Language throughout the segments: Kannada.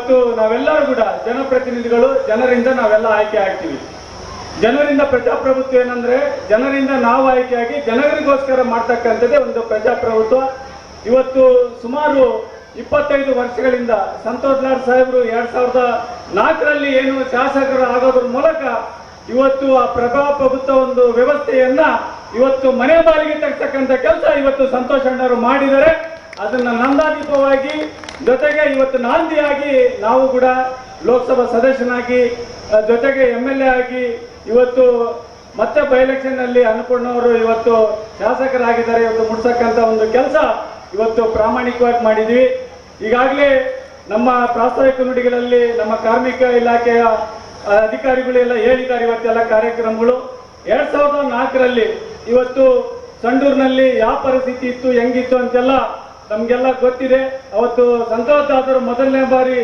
ಇವತ್ತು ನಾವೆಲ್ಲರೂ ಕೂಡ ಜನಪ್ರತಿನಿಧಿಗಳು, ಜನರಿಂದ ನಾವೆಲ್ಲ ಆಯ್ಕೆ ಆಗ್ತೀವಿ. ಜನರಿಂದ ಪ್ರಜಾಪ್ರಭುತ್ವ ಏನಂದ್ರೆ ಜನರಿಂದ ನಾವು ಆಯ್ಕೆಯಾಗಿ ಜನರಿಗೋಸ್ಕರ ಮಾಡ್ತಕ್ಕಂಥದ್ದೇ ಒಂದು ಪ್ರಜಾಪ್ರಭುತ್ವ. ಇವತ್ತು ಸುಮಾರು 25 ವರ್ಷಗಳಿಂದ ಸಂತೋಷ್ ಲಾಡ್ ಸಾಹೇಬರು 2004ರಲ್ಲಿ ಏನು ಶಾಸಕರು ಆಗೋದ್ರ ಮೂಲಕ ಇವತ್ತು ಆ ಪ್ರಜಾಪ್ರಭುತ್ವ ಒಂದು ವ್ಯವಸ್ಥೆಯನ್ನ ಇವತ್ತು ಮನೆ ಬಾಗಿಲಿಗೆ ತಗ್ತಕ್ಕಂಥ ಕೆಲಸ ಇವತ್ತು ಸಂತೋಷ್ ಅಣ್ಣವರು ಮಾಡಿದರೆ, ಅದನ್ನ ನಂದಾದೀಪವಾಗಿ ಜೊತೆಗೆ ಇವತ್ತು ನಾಂದಿಯಾಗಿ ನಾವು ಕೂಡ ಲೋಕಸಭಾ ಸದಸ್ಯನಾಗಿ ಜೊತೆಗೆ MLA ಆಗಿ ಇವತ್ತು ಮತ್ತೆ ಬೈ ಎಲೆಕ್ಷನ್ ನಲ್ಲಿ ಅನ್ನಪೂರ್ಣವರು ಇವತ್ತು ಶಾಸಕರಾಗಿದ್ದಾರೆ. ಇವತ್ತು ಮುಡ್ಸಕ್ಕಂತ ಒಂದು ಕೆಲಸ ಇವತ್ತು ಪ್ರಾಮಾಣಿಕವಾಗಿ ಮಾಡಿದ್ವಿ. ಈಗಾಗಲೇ ನಮ್ಮ ಪ್ರಾಸ್ತಾವಿಕ ನುಡಿಗಳಲ್ಲಿ ನಮ್ಮ ಕಾರ್ಮಿಕ ಇಲಾಖೆಯ ಅಧಿಕಾರಿಗಳೆಲ್ಲ ಹೇಳಿದ್ದಾರೆ. ಇವತ್ತೆಲ್ಲ ಕಾರ್ಯಕ್ರಮಗಳು 2004ರಲ್ಲಿ ಇವತ್ತು ಸಂಡೂರಿನಲ್ಲಿ ಯಾವ ಪರಿಸ್ಥಿತಿ ಇತ್ತು, ಹೆಂಗಿತ್ತು ಅಂತೆಲ್ಲ ನಮ್ಗೆಲ್ಲ ಗೊತ್ತಿದೆ. ಅವತ್ತು ಸಂತೋಷ್ ಆದರೂ ಮೊದಲನೇ ಬಾರಿ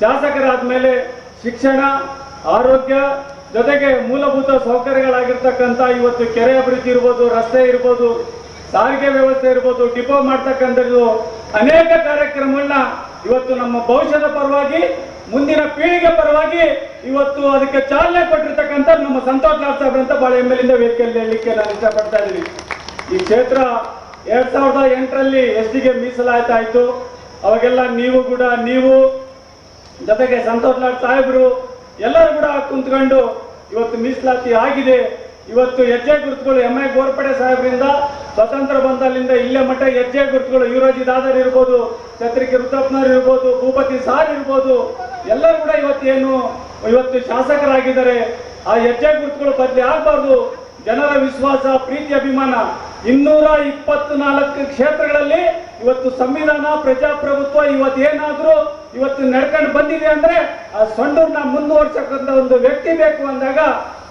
ಶಾಸಕರಾದ ಮೇಲೆ ಶಿಕ್ಷಣ, ಆರೋಗ್ಯ ಜೊತೆಗೆ ಮೂಲಭೂತ ಸೌಕರ್ಯಗಳಾಗಿರ್ತಕ್ಕಂಥ ಇವತ್ತು ಕೆರೆ ಅಭಿವೃದ್ಧಿ ಇರ್ಬೋದು, ರಸ್ತೆ ಇರ್ಬೋದು, ಸಾರಿಗೆ ವ್ಯವಸ್ಥೆ ಇರ್ಬೋದು, ಡಿಪೋ ಮಾಡ್ತಕ್ಕಂಥದ್ದು ಅನೇಕ ಕಾರ್ಯಕ್ರಮಗಳನ್ನ ಇವತ್ತು ನಮ್ಮ ಭವಿಷ್ಯದ ಪರವಾಗಿ, ಮುಂದಿನ ಪೀಳಿಗೆ ಪರವಾಗಿ ಇವತ್ತು ಅದಕ್ಕೆ ಚಾಲನೆ ಕೊಟ್ಟಿರ್ತಕ್ಕಂಥ ನಮ್ಮ ಸಂತೋಷ್ ಲಾಡ್ ಸಾಹೇಬ್ರು ಅಂತ ಬಹಳ MLA ವೇದಿಕೆಯಲ್ಲಿ ಹೇಳಲಿಕ್ಕೆ ನಾನು ಇಷ್ಟಪಡ್ತಾ ಇದ್ದೀನಿ. ಈ ಕ್ಷೇತ್ರ 2008ರಲ್ಲಿ STಗೆ ಮೀಸಲಾಯ್ತಾಯ್ತು. ಅವಾಗೆಲ್ಲ ನೀವು ಜೊತೆಗೆ ಸಂತೋಷ್ ಲಾಡ್ ಸಾಹೇಬರು ಎಲ್ಲರೂ ಕೂಡ ಕುಂತ್ಕೊಂಡು ಇವತ್ತು ಮೀಸಲಾತಿ ಆಗಿದೆ. ಇವತ್ತು ಹೆಜ್ಜೆ ಗುರುತುಗಳು MI ಗೋರ್ಪಡೆ ಸಾಹೇಬರಿಂದ ಸ್ವತಂತ್ರ ಬಂದಲ್ಲಿಂದ ಇಲ್ಲೇ ಮಟ್ಟ ಹೆಜ್ಜೆ ಗುರುತುಗಳು ಯುವರಾಜಿ ದಾದರ್ ಇರ್ಬೋದು, ಛತ್ರಿಕೆ ರುದ್ರಪ್ಪನವ್ರು ಇರ್ಬೋದು, ಭೂಪತಿ ಸಾರ್ ಇರ್ಬೋದು, ಎಲ್ಲರೂ ಕೂಡ ಇವತ್ತು ಶಾಸಕರಾಗಿದ್ದಾರೆ. ಆ ಹೆಜ್ಜೆ ಗುರುತುಗಳು ಬದಲಿ ಆಗಬಾರ್ದು. ಜನರ ವಿಶ್ವಾಸ, ಪ್ರೀತಿ, ಅಭಿಮಾನ 224 ಕ್ಷೇತ್ರಗಳಲ್ಲಿ ಇವತ್ತು ಸಂವಿಧಾನ, ಪ್ರಜಾಪ್ರಭುತ್ವ ಇವತ್ತೇನಾದ್ರೂ ಇವತ್ತು ನಡ್ಕೊಂಡು ಬಂದಿದೆ ಅಂದ್ರೆ ಆ ಸಂಡೂರ್ನ ಮುಂದುವರ್ಸಕ್ಕಂತ ಒಂದು ವ್ಯಕ್ತಿ ಬೇಕು ಅಂದಾಗ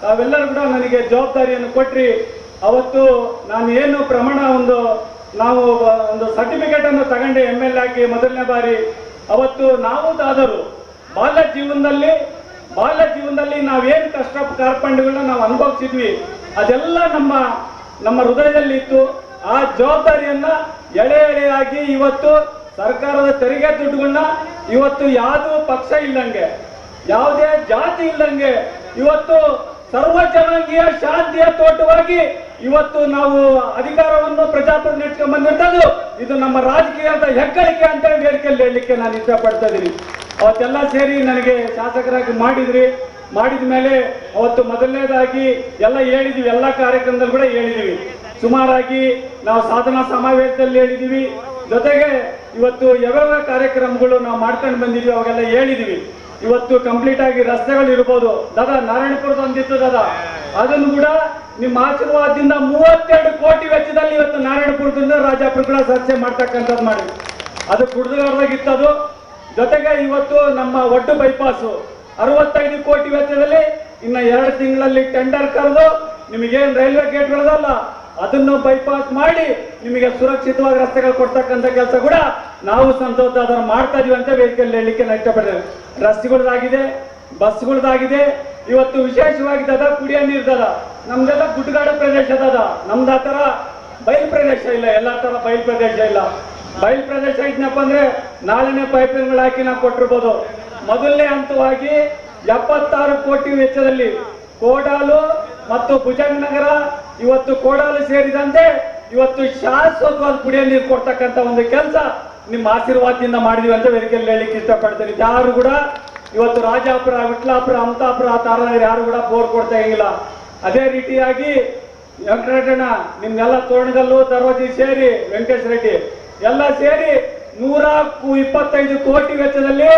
ತಾವೆಲ್ಲರೂ ಕೂಡ ನನಗೆ ಜವಾಬ್ದಾರಿಯನ್ನು ಕೊಟ್ರಿ. ಅವತ್ತು ನಾನು ಏನು ಪ್ರಮಾಣ ನಾವು ಒಂದು ಸರ್ಟಿಫಿಕೇಟ್ ಅನ್ನು ತಗೊಂಡೆ MLA ಆಗಿ ಮೊದಲನೇ ಬಾರಿ. ಅವತ್ತು ನಾವು ದಾದರು ಬಾಲ್ಯ ಜೀವನದಲ್ಲಿ ನಾವೇನು ಕಷ್ಟ ಕಾರ್ಪಣ್ಯಗಳನ್ನ ನಾವು ಅನುಭವಿಸಿದ್ವಿ, ಅದೆಲ್ಲ ನಮ್ಮ ಹೃದಯದಲ್ಲಿ ಇತ್ತು. ಆ ಜವಾಬ್ದಾರಿಯನ್ನ ಎಳೆಯಾಗಿ ಇವತ್ತು ಸರ್ಕಾರದ ತೆರಿಗೆ ದುಡ್ಡುಗಳನ್ನ ಇವತ್ತು ಯಾವುದೋ ಪಕ್ಷ ಇಲ್ಲಂಗೆ, ಯಾವುದೇ ಜಾತಿ ಇಲ್ಲಂಗೆ ಇವತ್ತು ಸರ್ವ ಜನಾಂಗೀಯ ಶಾಂತಿಯ ತೋಟವಾಗಿ ಇವತ್ತು ನಾವು ಅಧಿಕಾರವನ್ನು ಪ್ರಜಾಪ್ರಭುತ್ವ ನೆಟ್ಕೊಂಡು ಬಂದಿರ್ತದ್ದು. ಇದು ನಮ್ಮ ರಾಜಕೀಯದ ಹೆಗ್ಗಳಿಕೆ ಅಂತ ವೇದಿಕೆಯಲ್ಲಿ ಹೇಳಲಿಕ್ಕೆ ನಾನು ಇಷ್ಟಪಡ್ತಾ ಇದ್ದೀನಿ. ಅವತ್ತೆಲ್ಲ ಸೇರಿ ನನಗೆ ಶಾಸಕರಾಗಿ ಮಾಡಿದ ಮೇಲೆ ಅವತ್ತು ಮೊದಲನೇದಾಗಿ ಎಲ್ಲ ಹೇಳಿದೀವಿ, ಎಲ್ಲ ಕಾರ್ಯಕ್ರಮದಲ್ಲಿ ಕೂಡ ಹೇಳಿದೀವಿ. ಸುಮಾರಾಗಿ ನಾವು ಸಾಧನಾ ಸಮಾವೇಶದಲ್ಲಿ ಹೇಳಿದೀವಿ. ಜೊತೆಗೆ ಇವತ್ತು ಯಾವ್ಯಾವ ಕಾರ್ಯಕ್ರಮಗಳು ನಾವು ಮಾಡ್ಕೊಂಡು ಬಂದಿದ್ವಿ ಅವಾಗೆಲ್ಲ ಹೇಳಿದೀವಿ. ಇವತ್ತು ಕಂಪ್ಲೀಟ್ ಆಗಿ ರಸ್ತೆಗಳು ಇರ್ಬೋದು ದಾದಾ, ನಾರಾಯಣಪುರದ ಒಂದಿತ್ತು ದಾದಾ, ಅದನ್ನು ಕೂಡ ನಿಮ್ಮ ಆಶೀರ್ವಾದದಿಂದ 32 ಕೋಟಿ ವೆಚ್ಚದಲ್ಲಿ ಇವತ್ತು ನಾರಾಯಣಪುರದಿಂದ ರಾಜಾಪುರ ಕೂಡ ರಸ್ತೆ ಮಾಡ್ತಕ್ಕಂಥದ್ದು ಮಾಡಿ, ಅದು ಕುಡ್ದುಗಾರದಾಗಿತ್ತದು. ಜೊತೆಗೆ ಇವತ್ತು ನಮ್ಮ ಒಡ್ಡು ಬೈಪಾಸು 65 ಕೋಟಿ ವೆಚ್ಚದಲ್ಲಿ ಇನ್ನು 2 ತಿಂಗಳಲ್ಲಿ ಟೆಂಡರ್ ಕರೆದು ನಿಮಗೇನು ರೈಲ್ವೆ ಗೇಟ್ಗಳದಲ್ಲ ಅದನ್ನು ಬೈಪಾಸ್ ಮಾಡಿ ನಿಮಗೆ ಸುರಕ್ಷಿತವಾಗಿ ರಸ್ತೆಗಳು ಕೊಡ್ತಕ್ಕಂಥ ಕೆಲಸ ಕೂಡ ನಾವು ಸಂತೋಷ ಮಾಡ್ತಾ ಇದೀವಿ ಅಂತ ವೇದಿಕೆಯಲ್ಲಿ ಹೇಳಲಿಕ್ಕೆ ನಾನು ಇಷ್ಟಪಡ್ತೇವೆ. ರಸ್ತೆಗಳದಾಗಿದೆ, ಬಸ್ಗಳದಾಗಿದೆ. ಇವತ್ತು ವಿಶೇಷವಾಗಿ ಕುಡಿಯೋ ನೀರ್ದದ ನಮ್ದೆಲ್ಲ ಗುಡ್ಡಗಾಡು ಪ್ರದೇಶ ಅದ. ನಮ್ದು ಆ ತರ ಬಯಲು ಪ್ರದೇಶ ಇಲ್ಲ, ಎಲ್ಲಾ ತರ ಬಯಲು ಪ್ರದೇಶ ಇಲ್ಲ. ಬಯಲು ಪ್ರದೇಶ ಇದ್ನಪ್ಪ ಅಂದ್ರೆ ನಾಳೆನೇ ಪೈಪ್ಲೈನ್ಗಳು ಹಾಕಿ ನಾವು ಕೊಟ್ಟಿರ್ಬೋದು. ಮೊದಲನೇ ಹಂತವಾಗಿ 76 ಕೋಟಿ ವೆಚ್ಚದಲ್ಲಿ ಕೋಡಾಲು ಮತ್ತು ಭುಜಂಗನಗರ, ಇವತ್ತು ಕೋಡಾಲು ಸೇರಿದಂತೆ ಇವತ್ತು ಶಾಶ್ವತವಾದ ಕುಡಿಯೋ ನೀರು ಕೊಡ್ತಕ್ಕಂಥ ಒಂದು ಕೆಲಸ ನಿಮ್ಮ ಆಶೀರ್ವಾದದಿಂದ ಮಾಡಿದೀವಿ ಅಂತ ವೇದಿಕೆಯಲ್ಲಿ ಹೇಳಲಿಕ್ಕೆ ಇಷ್ಟಪಡ್ತೀನಿ. ಯಾರು ಕೂಡ ಇವತ್ತು ರಾಜಾಪುರ, ವಿಟ್ಲಾಪುರ, ಅಮತಾಪುರ, ತಾರಾನಗರ ಯಾರು ಕೂಡ ಬೋರ್ ಕೊಡ್ತಾ ಇಲ್ಲ. ಅದೇ ರೀತಿಯಾಗಿ ವೆಂಕಟರಮಣ ನಿಮ್ಗೆಲ್ಲ ತೋರಣಗಲ್ಲು, ದರ್ವಾಜಿ ಸೇರಿ ವೆಂಕಟೇಶ್ ರೆಡ್ಡಿ ಎಲ್ಲ ಸೇರಿ 125 ಕೋಟಿ ವೆಚ್ಚದಲ್ಲಿ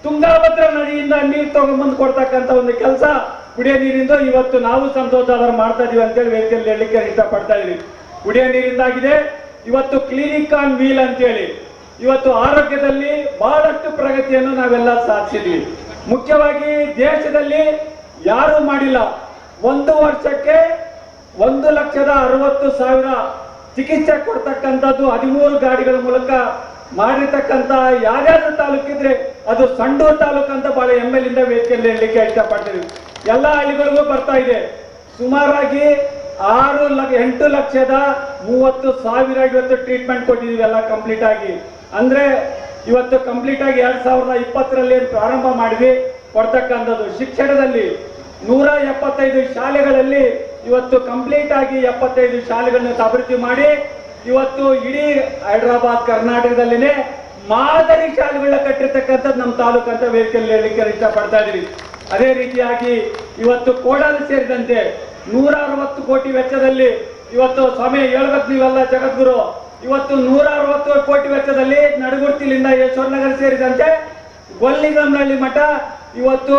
ತುಂಗಾಭದ್ರಾ ನದಿಯಿಂದ ನೀರು ತಗೊಂಡ್ಬಂದು ಕೊಡ್ತಕ್ಕಂಥ ಒಂದು ಕೆಲಸ ಕುಡಿಯೋ ನೀರಿಂದ ಇವತ್ತು ನಾವು ಸಂತೋಷ ಮಾಡ್ತಾ ಇದೀವಿ ಅಂತೇಳಿ ವೇದಿಕೆಯಲ್ಲಿ ಹೇಳಲಿಕ್ಕೆ ಇಷ್ಟಪಡ್ತಾ ಇದೀವಿ. ಕುಡಿಯೋ ನೀರಿಂದಾಗಿದೆ. ಇವತ್ತು ಕ್ಲಿನಿಕ್ ಆನ್ ವೀಲ್ ಅಂತೇಳಿ ಇವತ್ತು ಆರೋಗ್ಯದಲ್ಲಿ ಬಹಳಷ್ಟು ಪ್ರಗತಿಯನ್ನು ನಾವೆಲ್ಲ ಸಾಧಿಸಿದ್ವಿ. ಮುಖ್ಯವಾಗಿ ದೇಶದಲ್ಲಿ ಯಾರು ಮಾಡಿಲ್ಲ. 1 ವರ್ಷಕ್ಕೆ 1,60,000 ಚಿಕಿತ್ಸೆ ಕೊಡ್ತಕ್ಕಂಥದ್ದು 13 ಗಾಡಿಗಳ ಮೂಲಕ ಮಾಡಿರ್ತಕ್ಕಂಥ ಯಾರ್ಯಾರು ತಾಲೂಕಿದ್ರೆ ಅದು ಸಂಡೂರು ತಾಲೂಕು ಅಂತ ಬಹಳ MLA ವೇದಿಕೆಯಲ್ಲಿ ಹೇಳಲಿಕ್ಕೆ ಇಷ್ಟಪಡ್ತೀವಿ. ಎಲ್ಲ ಹಳ್ಳಿಗಳಿಗೂ ಬರ್ತಾ ಇದೆ. ಸುಮಾರಾಗಿ 8,30,30,000 ಇವತ್ತು ಟ್ರೀಟ್ಮೆಂಟ್ ಕೊಟ್ಟಿದೀವಿ ಎಲ್ಲ ಕಂಪ್ಲೀಟ್ ಆಗಿ. ಅಂದ್ರೆ ಇವತ್ತು ಕಂಪ್ಲೀಟ್ ಆಗಿ 2020ರಲ್ಲಿ ಪ್ರಾರಂಭ ಮಾಡಿದ್ವಿ ಕೊಡ್ತಕ್ಕಂಥದ್ದು. ಶಿಕ್ಷಣದಲ್ಲಿ 175 ಶಾಲೆಗಳಲ್ಲಿ ಇವತ್ತು ಕಂಪ್ಲೀಟ್ ಆಗಿ 75 ಶಾಲೆಗಳನ್ನ ಅಭಿವೃದ್ಧಿ ಮಾಡಿ ಇವತ್ತು ಇಡೀ ಹೈದರಾಬಾದ್ ಕರ್ನಾಟಕದಲ್ಲಿನೇ ಮಾದರಿ ಶಾಲೆಗಳನ್ನ ಕಟ್ಟಿರ್ತಕ್ಕಂಥದ್ದು ನಮ್ಮ ತಾಲೂಕು ಅಂತ ವೇದಿಕೆಯಲ್ಲಿ ಹೇಳಲಿಕ್ಕೆ ಇಷ್ಟಪಡ್ತಾ ಇದೀವಿ. ಅದೇ ರೀತಿಯಾಗಿ ಇವತ್ತು ಕೋಡಾಲ ಸೇರಿದಂತೆ 160 ಕೋಟಿ ವೆಚ್ಚದಲ್ಲಿ ಇವತ್ತು ಸ್ವಾಮಿ ಹೇಳ್ಬೇಕು ನೀವೆಲ್ಲ ಜಗದ್ಗುರು, ಇವತ್ತು 160 ಕೋಟಿ ವೆಚ್ಚದಲ್ಲಿ ನಡಗುರ್ತಿಲಿಂದ ಯಶವಂತನಗರ ಸೇರಿದಂತೆ ಗೊಲ್ಲಿಗಂನಹಳ್ಳಿ ಮಠ ಇವತ್ತು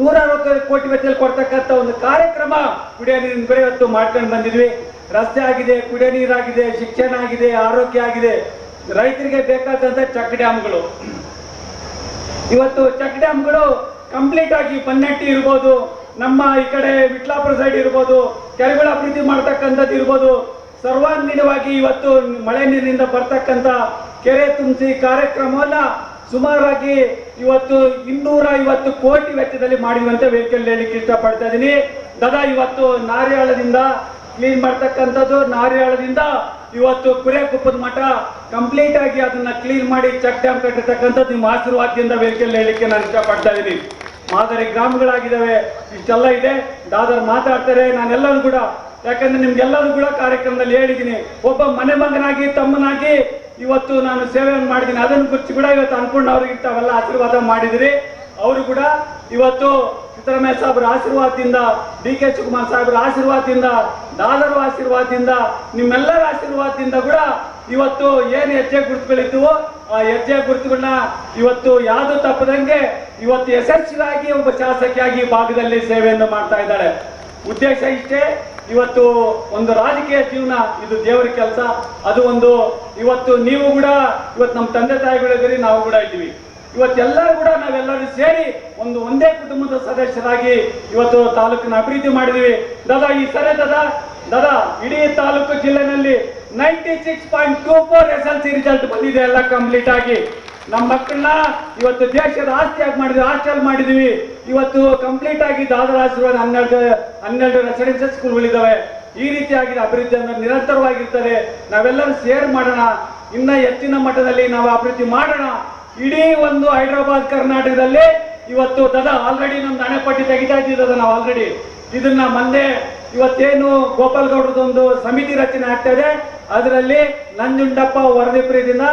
160 ಕೋಟಿ ವೆಚ್ಚದಲ್ಲಿ ಕೊಡ್ತಕ್ಕಂಥ ಒಂದು ಕಾರ್ಯಕ್ರಮ ಕುಡಿಯೋ ನೀರಿನ ಕಡೆ ಇವತ್ತು ಮಾಡ್ಕೊಂಡು ಬಂದಿದ್ವಿ. ರಸ್ತೆ ಆಗಿದೆ, ಕುಡಿಯೋ ನೀರಾಗಿದೆ, ಶಿಕ್ಷಣ ಆಗಿದೆ, ಆರೋಗ್ಯ ಆಗಿದೆ, ರೈತರಿಗೆ ಬೇಕಾದಂತ ಚೆಕ್ ಡ್ಯಾಮ್ಗಳು. ಇವತ್ತು ಚೆಕ್ ಡ್ಯಾಮ್ಗಳು ಕಂಪ್ಲೀಟ್ ಆಗಿ ಪನ್ನಟ್ಟಿ ಇರ್ಬೋದು, ನಮ್ಮ ಈ ಕಡೆ ವಿಟ್ಲಾಪುರ ಸೈಡ್ ಇರ್ಬೋದು, ಕೆರೆಗಳ ಅಭಿವೃದ್ಧಿ ಮಾಡ್ತಕ್ಕಂಥದ್ದು ಇರ್ಬೋದು, ಸರ್ವಾಂಗೀಣವಾಗಿ ಇವತ್ತು ಮಳೆ ನೀರಿನಿಂದ ಬರ್ತಕ್ಕಂಥ ಕೆರೆ ತುಂಬಿಸಿ ಕಾರ್ಯಕ್ರಮವನ್ನ ಸುಮಾರಾಗಿ ಇವತ್ತು 250 ಕೋಟಿ ವೆಚ್ಚದಲ್ಲಿ ಮಾಡಿರುವಂತೆ ವೇದಿಕೆಯಲ್ಲಿ ಹೇಳಲಿಕ್ಕೆ ಇಷ್ಟಪಡ್ತಾ ಇದ್ದೀನಿ. ದದಾ ಇವತ್ತು ನಾರ್ಯಾಳದಿಂದ ಕ್ಲೀನ್ ಮಾಡ್ತಕ್ಕಂಥದ್ದು, ನಾರ್ಯಾಳದಿಂದ ಇವತ್ತು ಕುರೆಕುಪ್ಪದ ಮಠ ಕಂಪ್ಲೀಟ್ ಆಗಿ ಅದನ್ನ ಕ್ಲೀನ್ ಮಾಡಿ ಚೆಕ್ ಡ್ಯಾಮ್ ಕಟ್ಟಿರ್ತಕ್ಕಂಥದ್ದು ನಿಮ್ಮ ಆಶೀರ್ವಾದದಿಂದ ವೇದಿಕೆಯಲ್ಲಿ ಹೇಳಲಿಕ್ಕೆ ನಾನು ಇಷ್ಟಪಡ್ತಾ ಇದ್ದೀನಿ. ಮಾದರಿ ಗ್ರಾಮಗಳಾಗಿದ್ದಾವೆ, ಇಷ್ಟೆಲ್ಲ ಇದೆ. ದಾದರ್ ಮಾತಾಡ್ತಾರೆ, ನಾನೆಲ್ಲರೂ ಕೂಡ, ಯಾಕಂದ್ರೆ ನಿಮ್ಗೆಲ್ಲರೂ ಕೂಡ ಕಾರ್ಯಕ್ರಮದಲ್ಲಿ ಹೇಳಿದ್ದೀನಿ, ಒಬ್ಬ ಮನೆ ಮಗನಾಗಿ ತಮ್ಮನಾಗಿ ಇವತ್ತು ನಾನು ಸೇವೆಯನ್ನು ಮಾಡಿದ್ದೀನಿ. ಅದನ್ನು ಕುರಿತು ಕೂಡ ಇವತ್ತು ಅನ್ಪೂರ್ಣ ಅವ್ರಿಗೆ ತಾವೆಲ್ಲ ಆಶೀರ್ವಾದ ಮಾಡಿದಿರಿ. ಅವರು ಕೂಡ ಇವತ್ತು ಸಿದ್ದರಾಮಯ್ಯ ಸಾಹೇಬ್ರ ಆಶೀರ್ವಾದದಿಂದ, DK ಶಿವಕುಮಾರ್ ಸಾಹೇಬ್ರ ಆಶೀರ್ವಾದದಿಂದ, ದಾದರ ಆಶೀರ್ವಾದದಿಂದ, ನಿಮ್ಮೆಲ್ಲರ ಆಶೀರ್ವಾದದಿಂದ ಕೂಡ ಇವತ್ತು ಏನು ಹೆಜ್ಜೆ ಗುರುತುಗಳಿದ್ವು ಆ ಹೆಜ್ಜೆ ಗುರುತುಗಳನ್ನ ಇವತ್ತು ಯಾವುದು ತಪ್ಪದಂಗೆ ಇವತ್ತು ಯಶಸ್ವಿಯಾಗಿ ಒಬ್ಬ ಶಾಸಕಿಯಾಗಿ ಭಾಗದಲ್ಲಿ ಸೇವೆಯನ್ನು ಮಾಡ್ತಾ ಇದ್ದಾಳೆ. ಉದ್ದೇಶ ಇಷ್ಟೇ. ಇವತ್ತು ಒಂದು ರಾಜಕೀಯ ಜೀವನ ಇದು ದೇವರ ಕೆಲಸ. ಅದು ಒಂದು ಇವತ್ತು ನೀವು ಕೂಡ ಇವತ್ತು ನಮ್ಮ ತಂದೆ ತಾಯಿಗಳಿದ್ದೀರಿ, ನಾವು ಕೂಡ ಇದ್ದೀವಿ. ಇವತ್ತೆಲ್ಲರೂ ಕೂಡ ನಾವೆಲ್ಲರೂ ಸೇರಿ ಒಂದೇ ಕುಟುಂಬದ ಸದಸ್ಯರಾಗಿ ಇವತ್ತು ತಾಲೂಕಿನ ಅಭಿವೃದ್ಧಿ ಮಾಡಿದೀವಿ. ದಾದಾ ಈ ಸರಿ ದಾದಾ ಇಡೀ ತಾಲೂಕು ಜಿಲ್ಲೆನಲ್ಲಿ 96.24 SLC ರಿಸಲ್ಟ್ ಬಂದಿದೆ, ಎಲ್ಲ ಕಂಪ್ಲೀಟ್ ಆಗಿ. ನಮ್ಮ ಮಕ್ಕಳನ್ನ ಇವತ್ತು ದೇಶದ ಆಸ್ತಿಯಾಗಿ ಮಾಡಿದ್ವಿ, ಹಾಸ್ಟೆಲ್ ಮಾಡಿದೀವಿ. ಇವತ್ತು ಕಂಪ್ಲೀಟ್ ಆಗಿ ದಾದರ ಆಶೀರ್ವಾದ 12 ರೆಸಿಡೆನ್ಸಿಯಲ್ ಸ್ಕೂಲ್ಗಳಿದ್ದಾವೆ. ಈ ರೀತಿಯಾಗಿ ಅಭಿವೃದ್ಧಿ ಅಂದ್ರೆ ನಿರಂತರವಾಗಿರ್ತಾರೆ. ನಾವೆಲ್ಲರೂ ಸೇರ್ ಮಾಡೋಣ, ಇನ್ನ ಹೆಚ್ಚಿನ ಮಟ್ಟದಲ್ಲಿ ನಾವು ಅಭಿವೃದ್ಧಿ ಮಾಡೋಣ. ಇಡೀ ಒಂದು ಹೈದರಾಬಾದ್ ಕರ್ನಾಟಕದಲ್ಲಿ ಇವತ್ತು ದದಾ ಆಲ್ರೆಡಿ ನಮ್ದು ಹಣೆಪಟ್ಟಿ ತೆಗಿತಾ ಇದ್ದೀವಿ. ನಾವು ಆಲ್ರೆಡಿ ಇದನ್ನ ಮೊನ್ನೆ ಇವತ್ತೇನು ಗೋಪಾಲ್ ಗೌಡ್ರದೊಂದು ಸಮಿತಿ ರಚನೆ ಆಗ್ತಾ ಇದೆ, ಅದರಲ್ಲಿ ನಂಜುಂಡಪ್ಪ ವರದಿಪುರದಿಂದ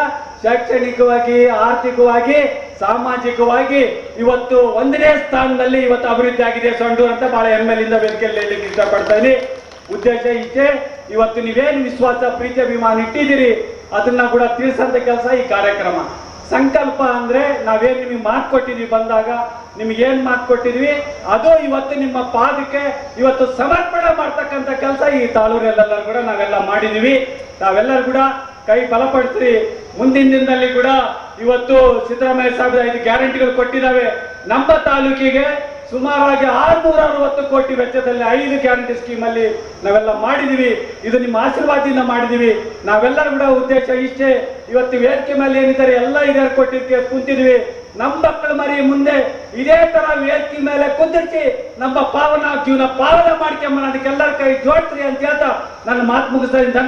ಶೈಕ್ಷಣಿಕವಾಗಿ, ಆರ್ಥಿಕವಾಗಿ, ಸಾಮಾಜಿಕವಾಗಿ ಇವತ್ತು 1ನೇ ಸ್ಥಾನದಲ್ಲಿ ಇವತ್ತು ಅಭಿವೃದ್ಧಿ ಆಗಿದೆ ಸಂಡೂರು ಅಂತ ಬಹಳ ಹೆಮ್ಮೆಯಿಂದ ವೇದಿಕೆಯಲ್ಲಿ ಹೇಳಲಿಕ್ಕೆ ಇಷ್ಟಪಡ್ತಾ ಇದ್ದೀನಿ. ಉದ್ದೇಶ ಇಷ್ಟೇ. ಇವತ್ತು ನೀವೇನು ವಿಶ್ವಾಸ, ಪ್ರೀತಿ, ಅಭಿಮಾನ ಇಟ್ಟಿದ್ದೀರಿ ಅದನ್ನ ಕೂಡ ತಿಳಿಸಂತ ಕೆಲಸ ಈ ಕಾರ್ಯಕ್ರಮ. ಸಂಕಲ್ಪ ಅಂದ್ರೆ ನಾವೇನ್ ನಿಮಗೆ ಮಾತು ಕೊಟ್ಟಿದ್ವಿ, ಬಂದಾಗ ನಿಮ್ಗೆ ಏನ್ ಮಾತು ಕೊಟ್ಟಿದ್ವಿ ಅದು ಇವತ್ತು ನಿಮ್ಮ ಪಾದಕ್ಕೆ ಇವತ್ತು ಸಮರ್ಪಣೆ ಮಾಡ್ತಕ್ಕಂಥ ಕೆಲಸ ಈ ತಾಲೂರೆಲ್ಲರೂ ಕೂಡ ನಾವೆಲ್ಲ ಮಾಡಿದೀವಿ. ತಾವೆಲ್ಲರೂ ಕೂಡ ಕೈ ಬಲಪಡಿಸ್ರಿ. ಮುಂದಿನ ದಿನದಲ್ಲಿ ಕೂಡ ಇವತ್ತು ಸಿದ್ದರಾಮಯ್ಯ ಸಾಹೇಬ್ 5 ಗ್ಯಾರಂಟಿಗಳು ಕೊಟ್ಟಿದ್ದಾವೆ. ನಮ್ಮ ತಾಲೂಕಿಗೆ ಸುಮಾರಾಗಿ 660 ಕೋಟಿ ವೆಚ್ಚದಲ್ಲಿ 5 ಗ್ಯಾರಂಟಿ ಸ್ಕೀಮ್ ಅಲ್ಲಿ ನಾವೆಲ್ಲ ಮಾಡಿದೀವಿ. ಇದು ನಿಮ್ಮ ಆಶೀರ್ವಾದದಿಂದ ಮಾಡಿದೀವಿ. ನಾವೆಲ್ಲರೂ ಕೂಡ ಉದ್ದೇಶ ಇಷ್ಟೇ. ಇವತ್ತು ವೇದಿಕೆ ಮೇಲೆ ಏನಿದ್ದಾರೆ ಎಲ್ಲ ಹಿರಿಯರು ಕೊಟ್ಟಿದ್ದಕ್ಕೆ ಕುಂತಿದ್ವಿ. ನಮ್ಮ ಮಕ್ಕಳ ಮರಿ ಮುಂದೆ ಇದೇ ತರ ವೇದಿಕೆ ಮೇಲೆ ಕುಂದಿರ್ಸಿ ನಮ್ಮ ಜೀವನ ಪಾವನ ಮಾಡ್ಕೊಂಬ ಅದಕ್ಕೆಲ್ಲರ ಕೈ ಜೋಡಿಸ್ರಿ ಅಂತ ಹೇಳ್ತಾ ನನ್ನ ಮಾತು ಮುಗಿಸ್ತಾ ಇದ್ದೀನಿ.